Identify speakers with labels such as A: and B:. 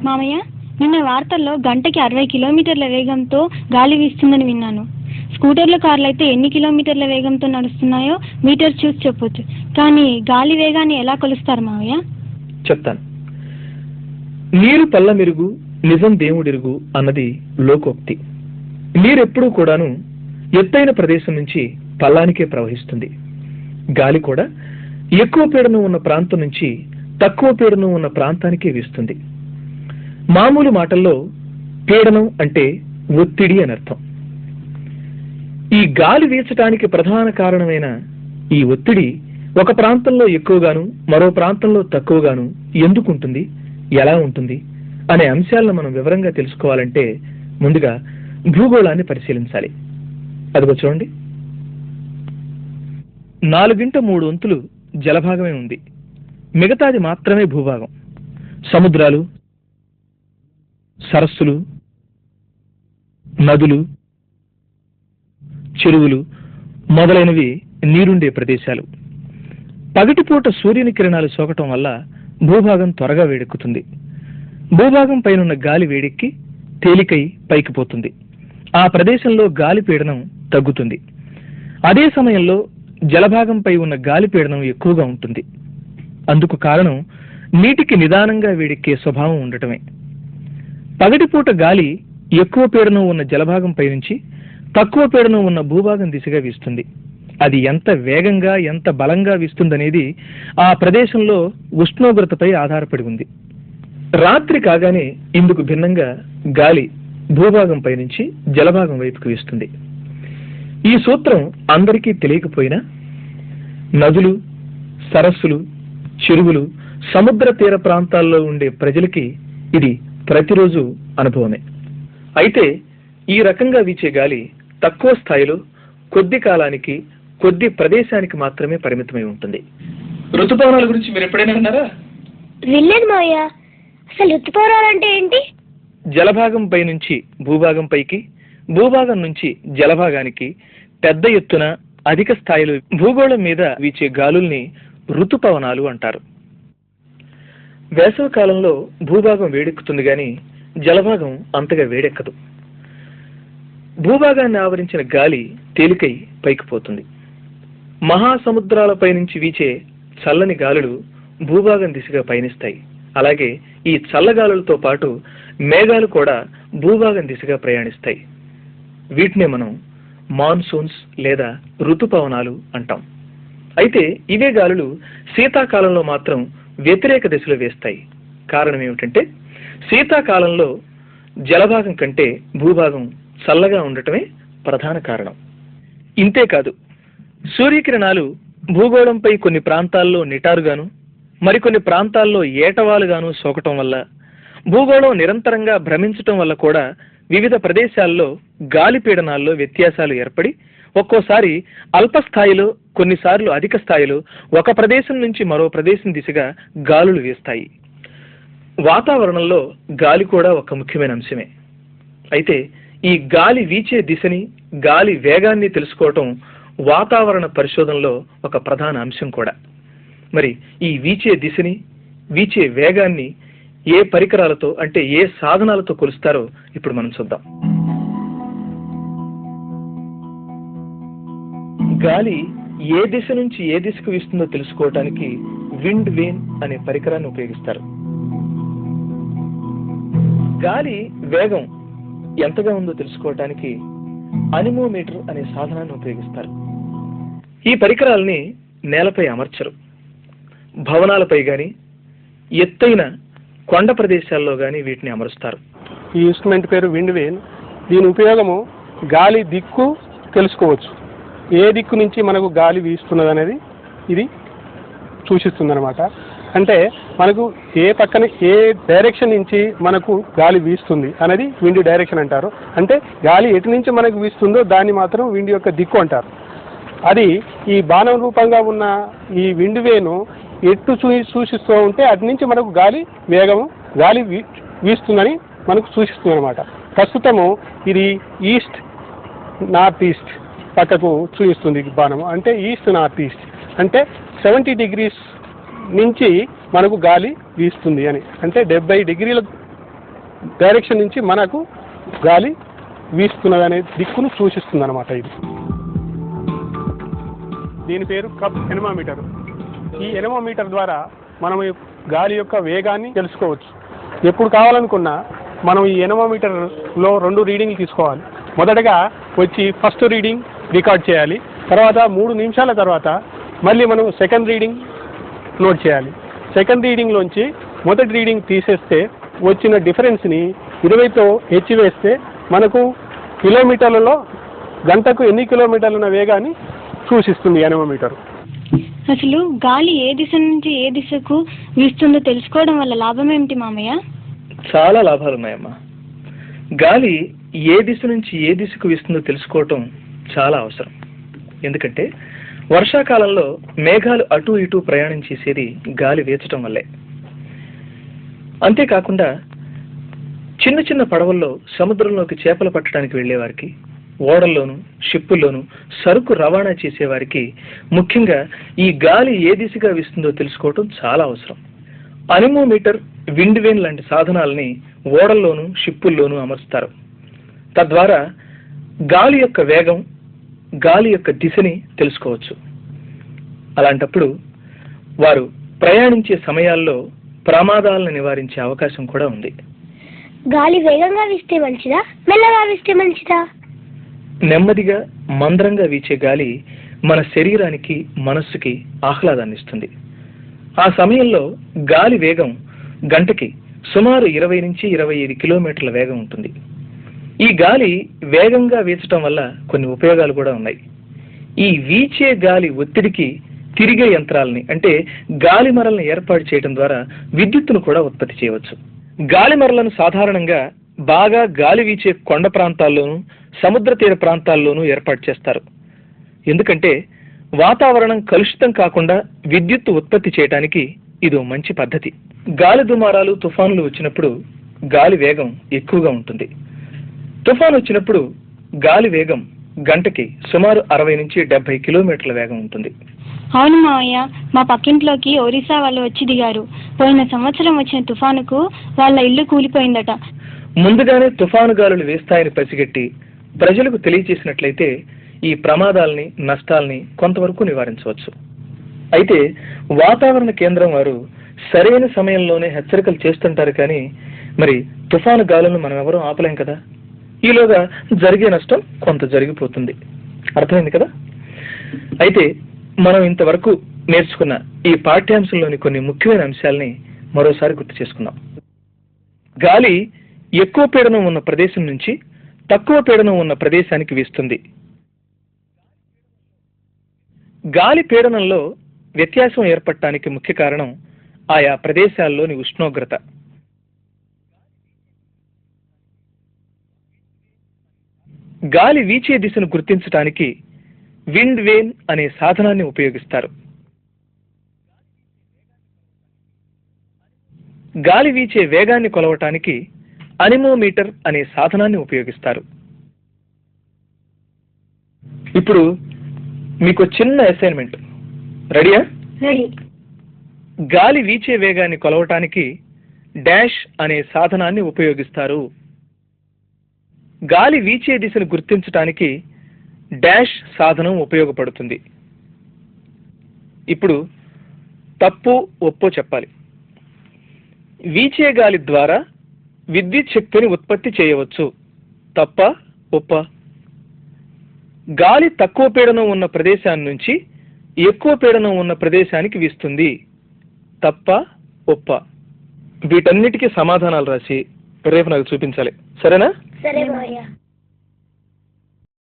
A: మామయ్య, నిన్న వార్తల్లో గంటకి 60 కిలోమీటర్ల వేగంతో గాలి వీస్తుందని విన్నాను. స్కూటర్లు, కార్లు అయితే ఎన్ని కిలోమీటర్ల వేగంతో నడుస్తున్నాయో మీటర్ చూసి చెప్పొచ్చు. కానీ గాలి వేగాన్ని ఎలా కొలుస్తారు మామయ్య?
B: చెప్తాను. నీరు పల్ల మెరుగు, నిజం దేవుడిరుగు అన్నది లోకోక్తి. నీరెప్పుడూ కూడాను ఎత్తైన ప్రదేశం నుంచి పల్లానికే ప్రవహిస్తుంది. గాలి కూడా ఎక్కువ పీడనం ఉన్న ప్రాంతం నుంచి తక్కువ పీడనం ఉన్న ప్రాంతానికే వీస్తుంది. మామూలు మాటల్లో పీడనం అంటే ఒత్తిడి అని అర్థం. ఈ గాలి వీచటానికి ప్రధాన కారణమైన ఈ ఒత్తిడి ఒక ప్రాంతంలో ఎక్కువగాను మరో ప్రాంతంలో తక్కువగాను ఎందుకు ఉంటుంది, ఎలా ఉంటుంది అనే అంశాలను మనం వివరంగా తెలుసుకోవాలంటే ముందుగా భూగోళాన్ని పరిశీలించాలి. అదిగో చూడండి, 4/3 జలభాగమే ఉంది, మిగతాది మాత్రమే భూభాగం. సముద్రాలు, సరస్సులు, నదులు, చెరువులు మొదలైనవి నీరుండే ప్రదేశాలు. పగటిపూట సూర్యుని కిరణాలు సోకటం వల్ల భూభాగం త్వరగా వేడెక్కుతుంది. భూభాగం పైనున్న గాలి వేడెక్కి తేలికై పైకి పోతుంది. ఆ ప్రదేశంలో గాలి పీడనం తగ్గుతుంది. అదే సమయంలో జలభాగంపై ఉన్న గాలి పీడనం ఎక్కువగా ఉంటుంది. అందుకు కారణం నీటికి నిదానంగా వేడెక్కే స్వభావం ఉండటమే. పగటిపూట గాలి ఎక్కువ పీడనం ఉన్న జలభాగంపై నుంచి తక్కువ పీడనం ఉన్న భూభాగం దిశగా వీస్తుంది. అది ఎంత వేగంగా ఎంత బలంగా వీస్తుందనేది ఆ ప్రదేశంలో ఉష్ణోగ్రతపై ఆధారపడి ఉంది. రాత్రి కాగానే ఇందుకు భిన్నంగా గాలి భూభాగంపై నుంచి జలభాగం వైపుకు వీస్తుంది. ఈ సూత్రం అందరికీ తెలియకపోయినా నదులు, సరస్సులు, చెరువులు, సముద్ర తీర ప్రాంతాల్లో ఉండే ప్రజలకి ఇది ప్రతిరోజు అనుభవమే. అయితే ఈ రకంగా వీచే గాలి తక్కువ స్థాయిలో కొద్ది కాలానికి కొద్ది ప్రదేశానికి మాత్రమే పరిమితమై ఉంటుంది. ఋతుపవనాల గురించి మీరు ఎప్పుడైనా విన్నారా?
C: వినలేదు మావయ్య. అసలు ఋతుపవనాలు అంటే ఏంటి?
B: జలభాగం పై నుంచి భూభాగం పైకి, భూభాగం నుంచి జలభాగానికి పెద్ద ఎత్తున అధిక స్థాయిలో భూగోళం మీద వీచే గాలుల్ని ఋతుపవనాలు అంటారు. వేసవి కాలంలో భూభాగం వేడెక్కుతుంది గాని జలభాగం అంతగా వేడెక్కదు. భూభాగాన్ని ఆవరించిన గాలి తేలికై పైకి పోతుంది. మహాసముద్రాలపై నుంచి వీచే చల్లని గాలులు భూభాగం దిశగా పయనిస్తాయి. అలాగే ఈ చల్లగాలులతో పాటు మేఘాలు కూడా భూభాగం దిశగా ప్రయాణిస్తాయి. వీటినే మనం మాన్సూన్స్ లేదా ఋతుపవనాలు అంటాం. అయితే ఇవే గాలులు శీతాకాలంలో మాత్రం వ్యతిరేక దిశలో వేస్తాయి. కారణం ఏమిటంటే శీతాకాలంలో జలభాగం కంటే భూభాగం చల్లగా ఉండటమే ప్రధాన కారణం. ఇంతేకాదు, సూర్యకిరణాలు భూగోళంపై కొన్ని ప్రాంతాల్లో నిటారుగాను మరికొన్ని ప్రాంతాల్లో ఏటవాలుగాను సోకటం వల్ల, భూగోళం నిరంతరంగా భ్రమించటం వల్ల కూడా వివిధ ప్రదేశాల్లో గాలి పీడనాల్లో వ్యత్యాసాలు ఏర్పడి ఒక్కోసారి అల్పస్థాయిలో, కొన్నిసార్లు అధిక స్థాయిలో ఒక ప్రదేశం నుంచి మరో ప్రదేశం దిశగా గాలులు వీస్తాయి. వాతావరణంలో గాలి కూడా ఒక ముఖ్యమైన అంశమే. అయితే ఈ గాలి వీచే దిశని, గాలి వేగాన్ని తెలుసుకోవటం వాతావరణ పరిశోధనలో ఒక ప్రధాన అంశం కూడా. మరి ఈ వీచే దిశని, వీచే వేగాన్ని ఏ పరికరాలతో అంటే ఏ సాధనాలతో కొలుస్తారో ఇప్పుడు మనం చూద్దాం. గాలి ఏ దిశ నుంచి ఏ దిశకు వీస్తుందో తెలుసుకోవటానికి విండ్ వేన్ అనే పరికరాన్ని ఉపయోగిస్తారు. గాలి వేగం ఎంతగా ఉందో తెలుసుకోవటానికి అనిమోమీటర్ అనే సాధనాన్ని ఉపయోగిస్తారు. ఈ పరికరాలని నేలపై అమర్చరు. భవనాలపై గాని ఎత్తైన కొండ ప్రదేశాల్లో గాని వీటిని అమరుస్తారు.
D: ఈ ఇన్స్ట్రుమెంట్ పేరు విండ్ వేన్. దీని ఉపయోగము గాలి దిక్కు తెలుసుకోవచ్చు. ఏ దిక్కు నుంచి మనకు గాలి వీస్తున్నది అనేది ఇది సూచిస్తుంది అనమాట. అంటే మనకు ఏ పక్కన ఏ డైరెక్షన్ నుంచి మనకు గాలి వీస్తుంది అనేది విండ్ డైరెక్షన్ అంటారు. అంటే గాలి ఎటు నుంచి మనకు వీస్తుందో దాన్ని మాత్రం విండ్ యొక్క దిక్కు అంటారు. అది ఈ బాణం రూపంగా ఉన్న ఈ విండ్ వేను ఎటు సూచిస్తూ ఉంటే అటు నుంచి మనకు గాలి వీస్తుందని మనకు సూచిస్తుంది అనమాట. ప్రస్తుతము ఇది ఈస్ట్ నార్త్ ఈస్ట్ పక్కకు చూపిస్తుంది బాణము. అంటే ఈస్ట్ నార్త్ ఈస్ట్ అంటే 70 degrees నుంచి మనకు గాలి వీస్తుంది అని. అంటే 70 degrees డైరెక్షన్ నుంచి మనకు గాలి వీస్తున్నది అనే దిక్కును సూచిస్తుంది అనమాట. ఇది దీని పేరు కప్ ఎనమామీటర్. ఈ ఎనమామీటర్ ద్వారా మనం గాలి యొక్క వేగాన్ని తెలుసుకోవచ్చు. ఎప్పుడు కావాలనుకున్నా మనం ఈ ఎనమామీటర్లో 2 రీడింగ్లు తీసుకోవాలి. మొదటగా వచ్చి ఫస్ట్ రీడింగ్ రికార్డ్ చేయాలి, తర్వాత 3 నిమిషాల తర్వాత మళ్ళీ మనం సెకండ్ రీడింగ్ నోట్ చేయాలి. సెకండ్ రీడింగ్లోంచి మొదటి రీడింగ్ తీసేస్తే వచ్చిన డిఫరెన్స్ని 20తో హెచ్చివేస్తే మనకు కిలోమీటర్లలో గంటకు ఎన్ని కిలోమీటర్లు ఉన్న వేగాన్ని సూచిస్తుంది ఎనమోమీటర్.
A: అసలు గాలి ఏ దిశ నుంచి ఏ దిశకు వీస్తుందో తెలుసుకోవడం వల్ల లాభం ఏమిటి మామయ్య?
B: చాలా లాభాలు ఉన్నాయమ్మా. గాలి ఏ దిశ నుంచి ఏ దిశకు వీస్తుందో తెలుసుకోవటం చాలా అవసరం. ఎందుకంటే వర్షాకాలంలో మేఘాలు అటు ఇటు ప్రయాణం చేసేది గాలి వీచటం వల్లే. అంతేకాకుండా చిన్న చిన్న పడవల్లో సముద్రంలోకి చేపలు పట్టడానికి వెళ్ళేవారికి, ఓడల్లోనూ షిప్పుల్లోనూ సరుకు రవాణా చేసేవారికి ముఖ్యంగా ఈ గాలి ఏ దిశగా వీస్తుందో తెలుసుకోవటం చాలా అవసరం. అనిమోమీటర్, విండ్ వేన్ లాంటి సాధనాలని ఓడల్లోనూ షిప్పుల్లోనూ అమర్చుతారు. తద్వారా గాలి యొక్క వేగం, గాలి యొక్క దిశని తెలుసుకోవచ్చు. అలాంటప్పుడు వారు ప్రయాణించే సమయాల్లో ప్రమాదాలను నివారించే అవకాశం కూడా ఉంది.
C: గాలి వేగంగా వీస్తే మంచిదా, మెల్లగా వీస్తే మంచిదా?
B: నెమ్మదిగా మంద్రంగా వీచే గాలి మన శరీరానికి, మనస్సుకి ఆహ్లాదాన్ని ఇస్తుంది. ఆ సమయంలో గాలి వేగం గంటకి సుమారు 20 నుంచి 25 కిలోమీటర్ల వేగం ఉంటుంది. ఈ గాలి వేగంగా వీచటం వల్ల కొన్ని ఉపయోగాలు కూడా ఉన్నాయి. ఈ వీచే గాలి ఒత్తిడికి తిరిగే యంత్రాలని, అంటే గాలి మరలను ఏర్పాటు చేయడం ద్వారా విద్యుత్తును కూడా ఉత్పత్తి చేయవచ్చు. గాలి మరలను సాధారణంగా బాగా గాలి వీచే కొండ ప్రాంతాల్లోనూ సముద్ర తీర ప్రాంతాల్లోనూ ఏర్పాటు చేస్తారు. ఎందుకంటే వాతావరణం కలుషితం కాకుండా విద్యుత్తు ఉత్పత్తి చేయడానికి ఇది మంచి పద్ధతి. గాలి దుమారాలు, తుఫానులు వచ్చినప్పుడు గాలి వేగం ఎక్కువగా ఉంటుంది. తుఫాను వచ్చినప్పుడు గాలి వేగం గంటకి సుమారు 60 నుంచి 70 కిలోమీటర్ల వేగం ఉంటుంది.
A: అవును మావయ్య, మా పక్కింట్లోకి ఒరిస్సా వాళ్ళు వచ్చి దిగారు. పోయిన సంవత్సరం వచ్చిన తుఫానుకు వాళ్ళ ఇల్లు కూలిపోయిందట.
B: ముందుగానే తుఫాను గాలులు వేస్తాయని పసిగట్టి ప్రజలకు తెలియజేసినట్లయితే ఈ ప్రమాదాలని, నష్టాలని కొంతవరకు నివారించవచ్చు. అయితే వాతావరణ కేంద్రం వారు సరైన సమయంలోనే హెచ్చరికలు చేస్తుంటారు, కానీ మరి తుఫాను గాలులను మనం ఎవరూ ఆపలేం కదా. ఈలోగా జరిగే నష్టం కొంత జరిగిపోతుంది. అర్థమైంది కదా? అయితే మనం ఇంతవరకు నేర్చుకున్న ఈ పాఠ్యాంశంలోని కొన్ని ముఖ్యమైన అంశాలని మరోసారి గుర్తు చేసుకుందాం. గాలి ఎక్కువ పీడనం ఉన్న ప్రదేశం నుంచి తక్కువ పీడనం ఉన్న ప్రదేశానికి వీస్తుంది. గాలి పీడనంలో వ్యత్యాసం ఏర్పడటానికి ముఖ్య కారణం ఆయా ప్రదేశాల్లోని ఉష్ణోగ్రత. గాలి వీచే దిశను గుర్తించడానికి విండ్ వేన్ అనే సాధనాన్ని ఉపయోగిస్తారు. గాలి వీచే వేగాన్ని కొలవటానికి అనిమోమీటర్ అనే సాధనాన్ని ఉపయోగిస్తారు. ఇప్పుడు మీకు చిన్న అసైన్మెంట్. రెడీయా?
C: రెడీ.
B: గాలి వీచే వేగాన్ని కొలవటానికి డాష్ అనే సాధనాన్ని ఉపయోగిస్తారు. గాలి వీచే దిశను గుర్తించటానికి డాష్ సాధనం ఉపయోగపడుతుంది. ఇప్పుడు తప్పు ఒప్పో చెప్పాలి. వీచే గాలి ద్వారా విద్యుత్ శక్తిని ఉత్పత్తి చేయవచ్చు. తప్ప ఒప్ప? గాలి తక్కువ పీడనం ఉన్న ప్రదేశాన్ని నుంచి ఎక్కువ పీడనం ఉన్న ప్రదేశానికి వీస్తుంది. తప్ప ఒప్ప? వీటన్నిటికీ సమాధానాలు రాసి రేపు నాకు చూపించాలి. సరేనా?
C: సరే మావయ్య.